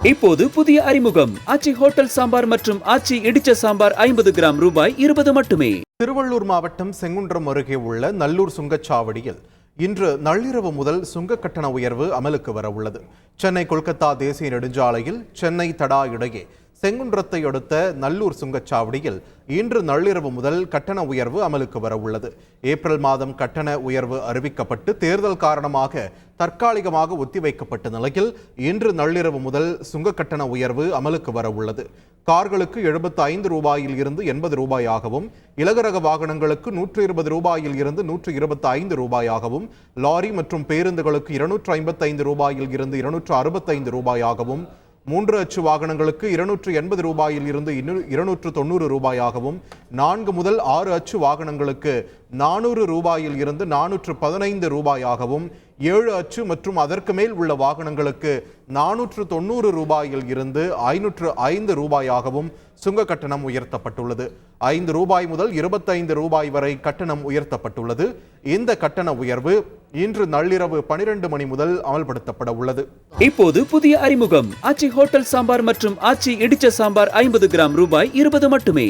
இப்போது புதிய அறிமுகம் ஆச்சி ஹோட்டல் சாம்பார் மற்றும் ஆச்சி இடிச்ச சாம்பார் 50 கிராம் ரூபாய் 20 மட்டுமே. திருவள்ளூர் மாவட்டம் செங்குன்றம் அருகே உள்ள நல்லூர் சுங்கச்சாவடியில் இன்று நள்ளிரவு முதல் சுங்க கட்டண உயர்வு அமலுக்கு வர உள்ளது. சென்னை கொல்கத்தா தேசிய நெடுஞ்சாலையில் சென்னை தடா இடையே செங்குன்றத்தை அடுத்த நல்லூர் சுங்கச்சாவடியில் இன்று நள்ளிரவு முதல் கட்டண உயர்வு அமலுக்கு வர உள்ளது. ஏப்ரல் மாதம் கட்டண உயர்வு அறிவிக்கப்பட்டு தேர்தல் காரணமாக தற்காலிகமாக ஒத்திவைக்கப்பட்ட நிலையில் இன்று நள்ளிரவு முதல் சுங்க கட்டண உயர்வு அமலுக்கு வர உள்ளது. கார்களுக்கு 75 ரூபாயில் இருந்து 80 ரூபாயாகவும், இலகுரக வாகனங்களுக்கு 120 ரூபாயில் இருந்து 125 ரூபாயாகவும், லாரி மற்றும் பேருந்துகளுக்கு 255 ரூபாயில் இருந்து 265 ரூபாயாகவும், 3 அச்சு வாகனங்களுக்கு 280 ரூபாயில் இருந்து 290 ரூபாயாகவும், 4 முதல் 6 அச்சு வாகனங்களுக்கு 400 ரூபாயில் இருந்து 415 ரூபாயாகவும், 7 அச்சு மற்றும் அதற்கு மேல் உள்ள வாகனங்களுக்கு 490 ரூபாயில் இருந்து 505 ரூபாயாகவும் சுங்க கட்டணம் உயர்த்தப்பட்டுள்ளது. 5 ரூபாய் முதல் 25 ரூபாய் வரை கட்டணம் உயர்த்தப்பட்டுள்ளது. இந்த கட்டண உயர்வு இன்று நள்ளிரவு 12 மணி முதல் அமல்படுத்தப்பட உள்ளது. இப்போது புதிய அறிமுகம் ஆச்சி ஹோட்டல் சாம்பார் மற்றும் ஆச்சி இடிச்ச சாம்பார் 50 கிராம் ரூபாய் 20 மட்டுமே.